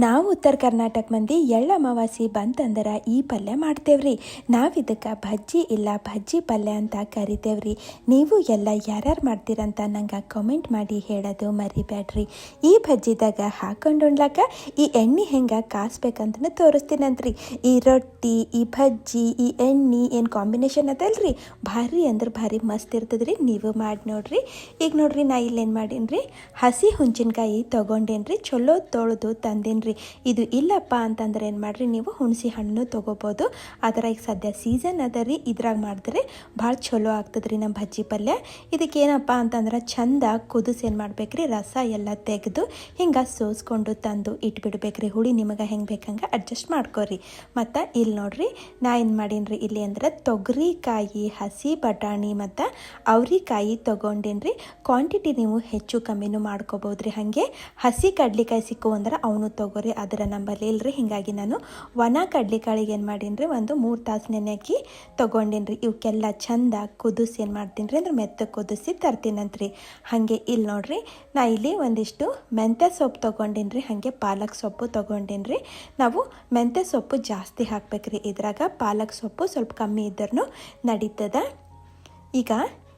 ನಾವು ಉತ್ತರ ಕರ್ನಾಟಕ ಮಂದಿ ಎಳ್ಳ ಅಮಾವಾಸ್ಯೆ ಬಂತಂದ್ರೆ ಈ ಪಲ್ಯ ಮಾಡ್ತೇವ್ರಿ. ನಾವು ಇದಕ್ಕೆ ಭಜ್ಜಿ ಇಲ್ಲ ಭಜ್ಜಿ ಪಲ್ಯ ಅಂತ ಕರಿತೇವ್ರಿ. ನೀವು ಎಲ್ಲ ಯಾರ್ಯಾರು ಮಾಡ್ತೀರಂತ ನಂಗೆ ಕಮೆಂಟ್ ಮಾಡಿ ಹೇಳೋದು ಮರಿಬೇಡ್ರಿ. ಈ ಭಜ್ಜಿದಾಗ ಹಾಕೊಂಡು ಉಣ್ಲಕ್ಕ ಈ ಎಣ್ಣೆ ಹೆಂಗೆ ಕಾಸ್ಬೇಕಂತ ತೋರಿಸ್ತೀನಂತ್ರಿ. ಈ ರೊಟ್ಟಿ, ಈ ಭಜ್ಜಿ, ಈ ಎಣ್ಣೆ ಏನು ಕಾಂಬಿನೇಷನ್ ಅದಲ್ರಿ, ಭಾರಿ ಅಂದ್ರೆ ಭಾರಿ ಮಸ್ತ್ ಇರ್ತದ್ರಿ. ನೀವು ಮಾಡಿ ನೋಡ್ರಿ. ಈಗ ನೋಡ್ರಿ, ನಾ ಇಲ್ಲೇನು ಮಾಡೀನಿ, ಹಸಿ ಹುಂಚಿನಕಾಯಿ ತೊಗೊಂಡೇನ್ರಿ, ಚಲೋ ತೊಳೆದು ತಂದೇನ್ರಿ. ಇದು ಇಲ್ಲಪ್ಪ ಅಂತಂದ್ರೆ ಏನು ಮಾಡ್ರಿ, ನೀವು ಹುಣಸಿ ಹಣ್ಣು ತೊಗೋಬೋದು. ಆದರೆ ಈಗ ಸದ್ಯ ಸೀಸನ್ ಅದ ರೀ, ಇದ್ರಾಗ ಮಾಡಿದ್ರೆ ಭಾಳ ಚಲೋ ಆಗ್ತದ್ರಿ ನಮ್ಮ ಭಜ್ಜಿ ಪಲ್ಯ. ಇದಕ್ಕೇನಪ್ಪ ಅಂತಂದ್ರೆ ಚಂದ ಕುದಿಸಿ ಏನು ಮಾಡ್ಬೇಕ್ರಿ, ರಸ ಎಲ್ಲ ತೆಗೆದು ಹಿಂಗೆ ಸೋಸ್ಕೊಂಡು ತಂದು ಇಟ್ಬಿಡ್ಬೇಕ್ರಿ. ಹುಳಿ ನಿಮಗೆ ಹೆಂಗೆ ಬೇಕಂಗೆ ಅಡ್ಜಸ್ಟ್ ಮಾಡ್ಕೊರಿ. ಮತ್ತು ಇಲ್ಲಿ ನೋಡ್ರಿ, ನಾ ಏನು ಮಾಡೀನಿ ಇಲ್ಲಿ ಅಂದ್ರೆ ತೊಗರಿಕಾಯಿ, ಹಸಿ ಬಟಾಣಿ ಮತ್ತು ಅವ್ರಿಕಾಯಿ ತೊಗೊಂಡೇನ್ರಿ. ಕ್ವಾಂಟಿಟಿ ನೀವು ಹೆಚ್ಚು ಕಮ್ಮಿನೂ ಮಾಡ್ಕೋಬೋದ್ರಿ. ಹಾಗೆ ಹಸಿ ಕಡ್ಲಿಕಾಯಿ ಸಿಕ್ಕು ಅಂದ್ರೆ ಅವನು ತೊಗೋರಿ, ಅದರ ನಂಬಲ್ಲಿ ಇಲ್ರಿ. ಹೀಗಾಗಿ ನಾನು ಒಣ ಕಡ್ಲಿಕಾಳಿಗೆ ಏನು ಮಾಡೀನಿ ರೀ, ಒಂದು 3 ತಾಸು ನೆನೆಕ್ಕಿ ತೊಗೊಂಡೀನಿ ರೀ. ಇವಕ್ಕೆಲ್ಲ ಚಂದ ಕುದಿಸಿ ಏನು ಮಾಡ್ತೀನಿ ರೀ ಅಂದ್ರೆ ಮೆತ್ತಗೆ ಕುದಿಸಿ ತರ್ತೀನಂತ್ರಿ. ಹಾಗೆ ಇಲ್ಲಿ ನೋಡ್ರಿ, ನಾ ಇಲ್ಲಿ ಒಂದಿಷ್ಟು ಮೆಂತ್ಯ ಸೊಪ್ಪು ತೊಗೊಂಡೀನಿ ರೀ. ಹಾಗೆ ಪಾಲಕ್ ಸೊಪ್ಪು ತೊಗೊಂಡೀನಿ ರೀ. ನಾವು ಮೆಂತ್ಯ ಸೊಪ್ಪು ಜಾಸ್ತಿ ಹಾಕ್ಬೇಕ್ರಿ ಇದ್ರಾಗ, ಪಾಲಕ್ ಸೊಪ್ಪು ಸ್ವಲ್ಪ ಕಮ್ಮಿ ಇದ್ರೂ ನಡೀತದ. ಈಗ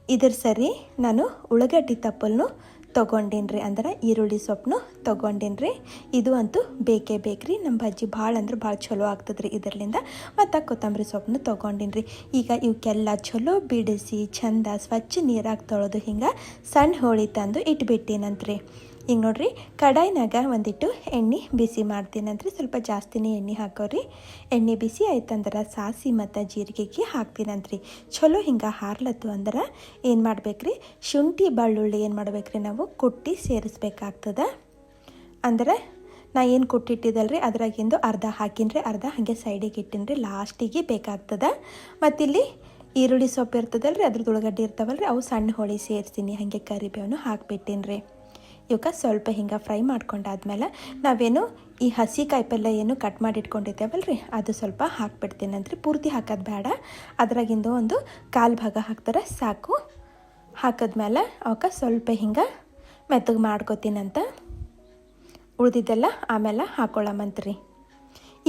ಇದ್ರ ಸರಿ ನಾನು ಉಳ್ಳಾಗಡ್ಡಿ ತಪ್ಪಲ್ನು ತೊಗೊಂಡೇನಿ ರೀ, ಅಂದ್ರೆ ಈರುಳ್ಳಿ ಸೊಪ್ಪನ್ನು ತೊಗೊಂಡೇನಿ ರೀ. ಇದು ಅಂತೂ ಬೇಕೇ ಬೇಕ್ರಿ, ನಮ್ಮ ಭಜ್ಜಿ ಭಾಳ ಅಂದ್ರೆ ಭಾಳ ಚಲೋ ಆಗ್ತದ್ರಿ ಇದರಿಂದ. ಮತ್ತು ಕೊತ್ತಂಬರಿ ಸೊಪ್ಪನ್ನು ತೊಗೊಂಡೇನಿ ರೀ. ಈಗ ಇವಕ್ಕೆಲ್ಲ ಚಲೋ ಬಿಡಿಸಿ ಚಂದ ಸ್ವಚ್ಛ ನೀರಾಗಿ ತೊಳೆದು ಹಿಂಗೆ ಸಣ್ಣ ಹೋಳಿ ತಂದು ಇಟ್ಬಿಟ್ಟೇನಂತ್ರಿ. ಈಗ ನೋಡ್ರಿ, ಕಡಾಯಿನಾಗ ಒಂದಿಟ್ಟು ಎಣ್ಣೆ ಬಿಸಿ ಮಾಡ್ತೀನಂತ್ರಿ. ಸ್ವಲ್ಪ ಜಾಸ್ತಿನೇ ಎಣ್ಣೆ ಹಾಕೋರಿ. ಎಣ್ಣೆ ಬಿಸಿ ಆಯ್ತಂದ್ರೆ ಸಾಸಿ ಮತ್ತು ಜೀರಿಗೆಗೆ ಹಾಕ್ತೀನಂತ್ರಿ. ಚಲೋ ಹಿಂಗೆ ಹಾರ್ಲತ್ತು ಅಂದ್ರೆ ಏನು ಮಾಡ್ಬೇಕ್ರಿ, ಶುಂಠಿ ಬೆಳ್ಳುಳ್ಳಿ ಏನು ಮಾಡ್ಬೇಕ್ರಿ, ನಾವು ಕುಟ್ಟಿ ಸೇರಿಸ್ಬೇಕಾಗ್ತದೆ. ಅಂದ್ರೆ ನಾ ಏನು ಕುಟ್ಟಿಟ್ಟಿದ್ದಲ್ರಿ ಅದ್ರಾಗಿಂದು ಅರ್ಧ ಹಾಕಿನ್ರಿ, ಅರ್ಧ ಹಾಗೆ ಸೈಡಿಗೆ ಇಟ್ಟಿನ್ರಿ, ಲಾಸ್ಟಿಗೆ ಬೇಕಾಗ್ತದೆ. ಮತ್ತಿಲ್ಲಿ ಈರುಳ್ಳಿ ಸೊಪ್ಪು ಇರ್ತದಲ್ರಿ, ಅದ್ರದ್ದು ಉಳ್ಳಾಗಡ್ಡಿ ಇರ್ತಾವಲ್ರಿ, ಅವು ಸಣ್ಣ ಹೋಳಿ ಸೇರಿಸ್ತೀನಿ. ಹಾಗೆ ಕರಿಬೇವನ್ನು ಹಾಕ್ಬಿಟ್ಟಿನ್ರಿ. ಇವಕ್ಕೆ ಸ್ವಲ್ಪ ಹಿಂಗೆ ಫ್ರೈ ಮಾಡ್ಕೊಂಡಾದ್ಮೇಲೆ ನಾವೇನು ಈ ಹಸಿ ಕಾಯಿಪಲ್ಯ ಏನು ಕಟ್ ಮಾಡಿ ಇಟ್ಕೊಂಡಿದ್ದೇವಲ್ರಿ, ಅದು ಸ್ವಲ್ಪ ಹಾಕ್ಬಿಡ್ತೀನಂತ್ರಿ. ಪೂರ್ತಿ ಹಾಕೋದು ಬೇಡ, ಅದ್ರಾಗಿಂದ ಒಂದು 1/4 ಭಾಗ ಹಾಕ್ತಾರೆ ಸಾಕು. ಹಾಕಿದ್ಮೇಲೆ ಅವಕ್ಕೆ ಸ್ವಲ್ಪ ಹಿಂಗೆ ಮೆತ್ತಗೆ ಮಾಡ್ಕೊತೀನಂತ. ಉಳಿದಿದ್ದೆಲ್ಲ ಆಮೇಲೆ ಹಾಕೊಳ್ಳಮಂತ್ರಿ.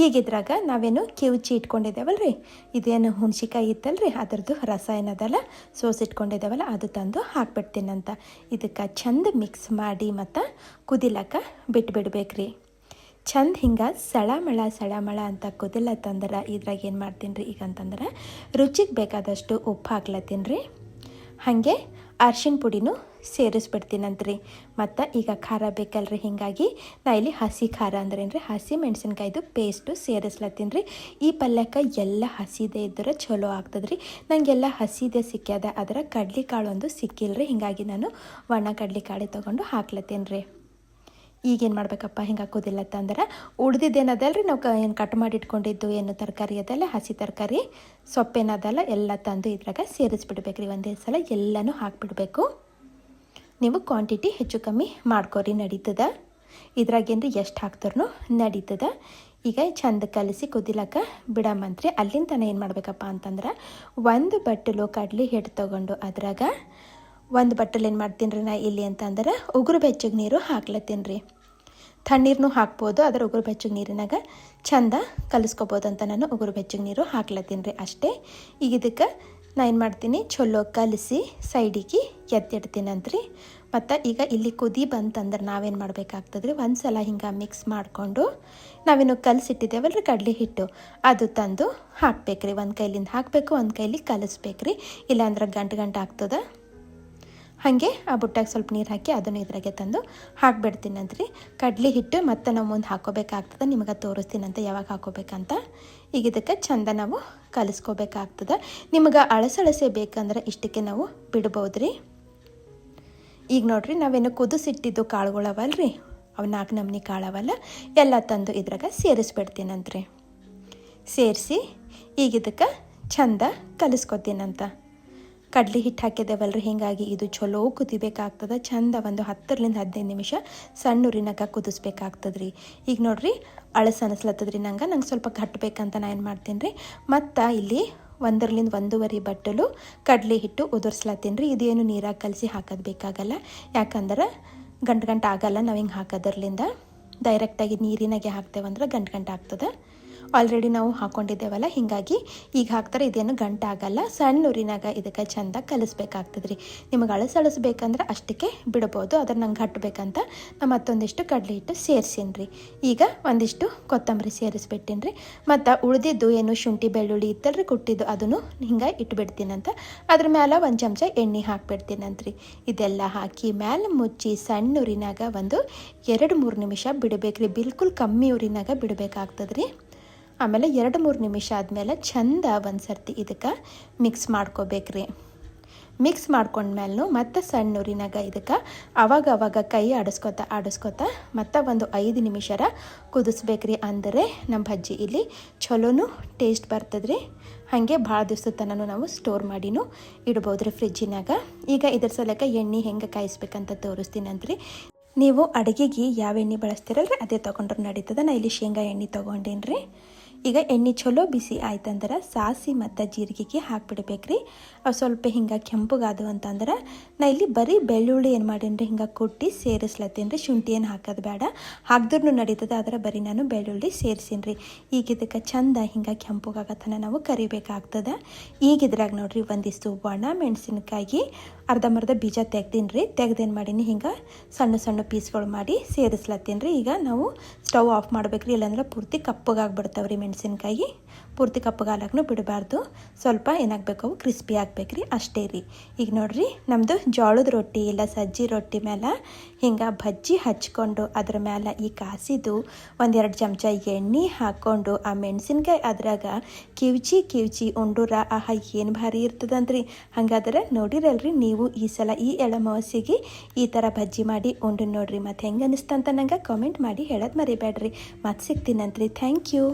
ಈಗಿದ್ರಾಗ ನಾವೇನು ಕಿವುಚಿ ಇಟ್ಕೊಂಡಿದ್ದೇವಲ್ರಿ, ಇದೇನು ಹುಣ್ಸಿಕಾಯಿ ಇತ್ತಲ್ರಿ ಅದರದ್ದು ರಸ ಏನದಲ್ಲ ಸೋಸಿಟ್ಕೊಂಡಿದ್ದೇವಲ್ಲ ಅದು ತಂದು ಹಾಕ್ಬಿಡ್ತೀನಂತ. ಇದಕ್ಕೆ ಚಂದ ಮಿಕ್ಸ್ ಮಾಡಿ ಮತ್ತು ಕುದಿಲಕ್ಕ ಬಿಟ್ಬಿಡ್ಬೇಕ್ರಿ. ಚಂದ ಹಿಂಗೆ ಸಳಮಳ ಅಂತ ಕುದಿಲತ್ತಂದ್ರೆ ಇದ್ರಾಗ ಏನು ಮಾಡ್ತೀನಿ ರೀ ಈಗ ಅಂತಂದ್ರೆ ರುಚಿಗೆ ಬೇಕಾದಷ್ಟು ಉಪ್ಪು ಹಾಕ್ಲತ್ತೀನಿ ರೀ. ಹಾಗೆ ಅರ್ಶಿಣ ಪುಡಿನೂ ಸೇರಿಸ್ಬಿಡ್ತೀನಂತ್ರಿ. ಮತ್ತು ಈಗ ಖಾರ ಬೇಕಲ್ರಿ, ಹೀಗಾಗಿ ನಾ ಇಲ್ಲಿ ಹಸಿ ಖಾರ ಅಂದ್ರೇನು ರೀ, ಹಸಿ ಮೆಣಸಿನ್ಕಾಯ್ದು ಪೇಸ್ಟು ಸೇರಿಸ್ಲತ್ತೀನಿ ರೀ. ಈ ಪಲ್ಯಕ್ಕೆ ಎಲ್ಲ ಹಸಿದೆ ಇದ್ರೆ ಚಲೋ ಆಗ್ತದ್ರಿ. ನನಗೆಲ್ಲ ಹಸಿದೆ ಸಿಕ್ಕ್ಯದ, ಅದರ ಕಡ್ಲಿಕಾಳು ಒಂದು ಸಿಕ್ಕಿಲ್ರಿ. ಹೀಗಾಗಿ ನಾನು ಒಣ ಕಡ್ಲಿಕಾಳು ತೊಗೊಂಡು ಹಾಕ್ಲತ್ತೀನಿ ರೀ. ಈಗೇನು ಮಾಡ್ಬೇಕಪ್ಪ, ಹಿಂಗೆ ಹಾಕೋದಿಲ್ಲತ್ತಂದ್ರೆ ಉಳ್ದಿದ್ದೇನದಲ್ರಿ, ನಾವು ಏನು ಕಟ್ ಮಾಡಿ ಇಟ್ಕೊಂಡಿದ್ದು ಏನು ತರಕಾರಿ ಅದಲ್ಲ, ಹಸಿ ತರಕಾರಿ ಸೊಪ್ಪೇನದಲ್ಲ ಎಲ್ಲ ತಂದು ಇದ್ರಾಗ ಸೇರಿಸ್ಬಿಡ್ಬೇಕ್ರಿ. ಒಂದೇ ಸಲ ಎಲ್ಲನೂ ಹಾಕ್ಬಿಡ್ಬೇಕು. ನೀವು ಕ್ವಾಂಟಿಟಿ ಹೆಚ್ಚು ಕಮ್ಮಿ ಮಾಡ್ಕೊರಿ, ನಡೀತದ. ಇದ್ರಾಗೇನ್ರಿ ಎಷ್ಟು ಹಾಕ್ತಾರೂ ನಡೀತದ. ಈಗ ಚಂದ ಕಲಿಸಿ ಕುದಿಲಕ್ಕ ಬಿಡಮಂತ್ರಿ. ಅಲ್ಲಿಂದ ತನಕ ಏನು ಮಾಡ್ಬೇಕಪ್ಪ ಅಂತಂದ್ರೆ ಒಂದು ಬಟ್ಟಲು ಕಡ್ಲಿ ಹಿಟ್ಟು ತೊಗೊಂಡು ಅದ್ರಾಗ ಒಂದು ಬಟ್ಟಲು ಏನು ಮಾಡ್ತೀನಿ ರೀ ನಾ ಇಲ್ಲಿ ಅಂತಂದ್ರೆ ಉಗುರು ಬೆಚ್ಚಗೆ ನೀರು ಹಾಕ್ಲತ್ತೀನಿ ರೀ. ತಣ್ಣೀರನ್ನೂ ಹಾಕ್ಬೋದು, ಅದರ ಉಗುರು ಬೆಚ್ಚಗೆ ನೀರಿನಾಗ ಚಂದ ಕಲಿಸ್ಕೊಬೋದು ಅಂತ ನಾನು ಉಗುರು ಬೆಚ್ಚಗೆ ನೀರು ಹಾಕ್ಲತ್ತೀನಿ ರೀ ಅಷ್ಟೇ. ಈಗ ಇದಕ್ಕೆ ನಾ ಏನು ಮಾಡ್ತೀನಿ, ಚಲೋ ಕಲಿಸಿ ಸೈಡಿಗೆ ಎತ್ತಿಡ್ತೀನಂತ್ರಿ. ಮತ್ತು ಈಗ ಇಲ್ಲಿ ಕುದಿ ಬಂತಂದ್ರೆ ನಾವೇನು ಮಾಡಬೇಕಾಗ್ತದ್ರಿ, ಒಂದು ಸಲ ಹಿಂಗೆ ಮಿಕ್ಸ್ ಮಾಡಿಕೊಂಡು ನಾವೇನು ಕಲಸಿಟ್ಟಿದ್ದೇವಲ್ರಿ ಕಡಲೆ ಹಿಟ್ಟು ಅದು ತಂದು ಹಾಕ್ಬೇಕ್ರಿ. ಒಂದು ಕೈಲಿಂದ ಹಾಕಬೇಕು, ಒಂದು ಕೈಲಿ ಕಲಿಸ್ಬೇಕ್ರಿ, ಇಲ್ಲಾಂದ್ರೆ ಗಂಟು ಆಗ್ತದೆ. ಹಾಗೆ ಆ ಬುಟ್ಟಾಗ ಸ್ವಲ್ಪ ನೀರು ಹಾಕಿ ಅದನ್ನು ಇದ್ರಾಗೆ ತಂದು ಹಾಕ್ಬಿಡ್ತೀನಂತ್ರಿ. ಕಡ್ಲೆ ಹಿಟ್ಟು ಮತ್ತು ನಾವು ಮುಂದೆ ಹಾಕೋಬೇಕಾಗ್ತದೆ, ನಿಮಗೆ ತೋರಿಸ್ತೀನಂತ ಯಾವಾಗ ಹಾಕೋಬೇಕಂತ. ಈಗ ಇದಕ್ಕೆ ಚಂದ ನಾವು ಕಲಿಸ್ಕೋಬೇಕಾಗ್ತದೆ. ನಿಮಗೆ ಅಳಸಳಸೆ ಬೇಕಂದ್ರೆ ಇಷ್ಟಕ್ಕೆ ನಾವು ಬಿಡ್ಬೋದ್ರಿ. ಈಗ ನೋಡ್ರಿ, ನಾವೇನು ಕುದಿಸಿಟ್ಟಿದ್ದು ಕಾಳುಗಳವಲ್ರಿ, ಅವು 4 ನಮೂನಿ ಕಾಳವಲ್ಲ, ಎಲ್ಲ ತಂದು ಇದ್ರಾಗ ಸೇರಿಸ್ಬಿಡ್ತೀನಂತ್ರಿ. ಸೇರಿಸಿ ಈಗ ಇದಕ್ಕೆ ಚಂದ ಕಲಿಸ್ಕೊತೀನಂತ. ಕಡ್ಲಿ ಹಿಟ್ಟು ಹಾಕಿದ್ದೇವಲ್ರಿ, ಹೀಗಾಗಿ ಇದು ಚಲೋ ಕುದಿಬೇಕಾಗ್ತದೆ. ಚಂದ ಒಂದು 10ರಿಂದ 15 ನಿಮಿಷ ಸಣ್ಣ ಉರಿನಾಗ ಕುದಿಸ್ಬೇಕಾಗ್ತದೆ ರೀ. ಈಗ ನೋಡ್ರಿ, ಅಳಸನಿಸ್ಲತ್ತದ್ರಿ ನಂಗೆ ಸ್ವಲ್ಪ ಕಟ್ಟಬೇಕಂತ ನಾನು ಏನು ಮಾಡ್ತೀನಿ ರೀ, ಮತ್ತು ಇಲ್ಲಿ 1ರಿಂದ 1.5 ಬಟ್ಟಲು ಕಡಲೆ ಹಿಟ್ಟು ಉದುರ್ಸ್ಲತ್ತೀನಿ ರೀ. ಇದೇನು ನೀರಾಗಿ ಕಲಸಿ ಹಾಕೋದು ಬೇಕಾಗಲ್ಲ, ಯಾಕಂದ್ರೆ ಗಂಟು ಆಗಲ್ಲ ನಾವು ಹಿಂಗೆ ಹಾಕೋದ್ರಲಿಂದ. ಡೈರೆಕ್ಟಾಗಿ ನೀರಿನಾಗೆ ಹಾಕ್ತೇವಂದ್ರೆ ಗಂಟು ಆಗ್ತದೆ. ಆಲ್ರೆಡಿ ನಾವು ಹಾಕ್ಕೊಂಡಿದ್ದೇವಲ್ಲ, ಹೀಗಾಗಿ ಈಗ ಹಾಕ್ತಾರೆ ಇದೇನು ಗಂಟು ಆಗಲ್ಲ. ಸಣ್ಣ ಊರಿನಾಗ ಇದಕ್ಕೆ ಚೆಂದ ಕಲಿಸ್ಬೇಕಾಗ್ತದೆ ರೀ. ನಿಮಗೆ ಅಳಸಳಿಸ್ಬೇಕಂದ್ರೆ ಅಷ್ಟಕ್ಕೆ ಬಿಡ್ಬೋದು. ಅದ್ರ ನಂಗೆ ಹಟ್ಟಬೇಕಂತ ನಾ ಮತ್ತೊಂದಿಷ್ಟು ಕಡಲೆ ಹಿಟ್ಟು ಸೇರಿಸೀನಿ ರೀ. ಈಗ ಒಂದಿಷ್ಟು ಕೊತ್ತಂಬರಿ ಸೇರಿಸ್ಬಿಟ್ಟಿನಿ ರೀ. ಮತ್ತು ಉಳಿದಿದ್ದು ಏನು ಶುಂಠಿ ಬೆಳ್ಳುಳ್ಳಿ ಇತ್ತಲ್ರಿ ಕುಟ್ಟಿದ್ದು, ಅದನ್ನು ಹಿಂಗೆ ಇಟ್ಬಿಡ್ತೀನಂತ. ಅದ್ರ ಮೇಲೆ ಒಂದು ಚಮಚ ಎಣ್ಣೆ ಹಾಕ್ಬಿಡ್ತೀನಂತ್ರಿ. ಇದೆಲ್ಲ ಹಾಕಿ ಮೇಲೆ ಮುಚ್ಚಿ ಸಣ್ಣ ಊರಿನಾಗ ಒಂದು 2-3 ನಿಮಿಷ ಬಿಡಬೇಕ್ರಿ. ಬಿಲ್ಕುಲ್ ಕಮ್ಮಿ ಊರಿನಾಗ ಬಿಡಬೇಕಾಗ್ತದೆ ರೀ. ಆಮೇಲೆ 2-3 ನಿಮಿಷ ಆದಮೇಲೆ ಚಂದ ಒಂದು ಸರ್ತಿ ಇದಕ್ಕೆ ಮಿಕ್ಸ್ ಮಾಡ್ಕೋಬೇಕ್ರಿ. ಮಿಕ್ಸ್ ಮಾಡ್ಕೊಂಡ್ಮೇಲೆ ಮತ್ತೆ ಸಣ್ಣ ಊರಿನಾಗ ಇದಕ್ಕೆ ಅವಾಗ ಕೈ ಆಡಿಸ್ಕೊತ ಮತ್ತು ಒಂದು 5 ನಿಮಿಷರ ಕುದಿಸ್ಬೇಕ್ರಿ. ಅಂದರೆ ನಮ್ಮ ಬಜ್ಜಿ ಇಲ್ಲಿ ಚಲೋನು ಟೇಸ್ಟ್ ಬರ್ತದ್ರಿ. ಹಾಗೆ ಭಾಳ ದಿವಸದ ತನಕ ನಾವು ಸ್ಟೋರ್ ಮಾಡಿನೂ ಇಡ್ಬೋದು ರೀ ಫ್ರಿಜ್ಜಿನಾಗ. ಈಗ ಇದ್ರ ಸಲಕ್ಕೆ ಎಣ್ಣೆ ಹೆಂಗೆ ಕಾಯಿಸ್ಬೇಕಂತ ತೋರಿಸ್ತೀನಂತ್ರಿ. ನೀವು ಅಡುಗೆಗೆ ಯಾವ ಎಣ್ಣೆ ಬಳಸ್ತೀರಲ್ರಿ ಅದೇ ತೊಗೊಂಡ್ರೆ ನಡೀತದೆ. ನಾ ಇಲ್ಲಿ ಶೇಂಗಾ ಎಣ್ಣೆ ತೊಗೊಂಡೇನಿ ರೀ. ಈಗ ಎಣ್ಣೆ ಚಲೋ ಬಿಸಿ ಆಯ್ತಂದ್ರೆ ಸಾಸಿ ಮತ್ತು ಜೀರಿಗೆಗೆ ಹಾಕ್ಬಿಡ್ಬೇಕ್ರಿ. ಅವು ಸ್ವಲ್ಪ ಹಿಂಗೆ ಕೆಂಪಗಾದವು ಅಂತಂದ್ರೆ ನಾ ಇಲ್ಲಿ ಬರೀ ಬೆಳ್ಳುಳ್ಳಿ ಏನು ಮಾಡೀನಿ ಹಿಂಗೆ ಕುಟ್ಟಿ ಸೇರಿಸ್ಲತ್ತೀನಿ ರೀ. ಶುಂಠಿ ಏನು ಹಾಕೋದು ಬೇಡ, ಹಾಕ್ದ್ರೂ ನಡೀತದೆ. ಆದರೆ ಬರೀ ನಾನು ಬೆಳ್ಳುಳ್ಳಿ ಸೇರಿಸೀನಿ ರೀ. ಈಗ ಇದಕ್ಕೆ ಚಂದ ಹಿಂಗೆ ಕೆಂಪಗಾಗತನ ನಾವು ಕರಿಬೇಕಾಗ್ತದೆ. ಈಗ ಇದ್ರಾಗ ನೋಡ್ರಿ ಒಂದಿಷ್ಟು ಒಣ ಮೆಣಸಿನ್ಕಾಯಿ ಅರ್ಧಂಬರ್ಧ ಬೀಜ ತೆಗ್ದೀನಿ ರೀ. ತೆಗ್ದೇನು ಮಾಡೀನಿ ಹಿಂಗೆ ಸಣ್ಣ ಪೀಸ್ಗಳು ಮಾಡಿ ಸೇರಿಸ್ಲತ್ತೀನಿ ರೀ. ಈಗ ನಾವು ಸ್ಟವ್ ಆಫ್ ಮಾಡ್ಬೇಕ್ರಿ, ಇಲ್ಲಾಂದ್ರೆ ಪೂರ್ತಿ ಕಪ್ಪಗಾಗ್ಬಿಡ್ತಾವೆ ರೀ ಮೆಣಸಿನ್ಕಾಯಿ. ಪೂರ್ತಿ ಕಪ್ಪಗಾಲಕ್ಕೂ ಬಿಡಬಾರ್ದು. ಸ್ವಲ್ಪ ಏನಾಗಬೇಕು, ಅವು ಕ್ರಿಸ್ಪಿ ಆಗ್ಬೇಕ್ರಿ, ಅಷ್ಟೇ ರೀ. ಈಗ ನೋಡ್ರಿ ನಮ್ಮದು ಜೋಳದ ರೊಟ್ಟಿ ಇಲ್ಲ ಸಜ್ಜಿ ರೊಟ್ಟಿ ಮೇಲೆ ಹಿಂಗೆ ಬಜ್ಜಿ ಹಚ್ಕೊಂಡು ಅದ್ರ ಮೇಲೆ ಈ ಕಾಸಿದ್ದು 1-2 ಚಮಚ ಎಣ್ಣೆ ಹಾಕ್ಕೊಂಡು ಆ ಮೆಣಸಿನ್ಕಾಯಿ ಅದ್ರಾಗ ಕಿವ್ಚಿ ಉಂಡುರ ಆಹಾ ಏನು ಭಾರಿ ಇರ್ತದಂತ್ರಿ. ಹಾಗಾದ್ರೆ ನೋಡಿರಲ್ರಿ ನೀವು ಈ ಸಲ ಈ ಎಳಮವಾಸಿಗೆ ಈ ಥರ ಬಜ್ಜಿ ಮಾಡಿ ಉಂಡು ನೋಡ್ರಿ. ಮತ್ತು ಹೆಂಗೆ ಅನಿಸ್ತಂತ ನಂಗೆ ಕಾಮೆಂಟ್ ಮಾಡಿ ಹೇಳೋದು ಮರಿಬೇಡ್ರಿ. ಮತ್ತೆ ಸಿಗ್ತೀನಂತ್ರಿ. Thank you.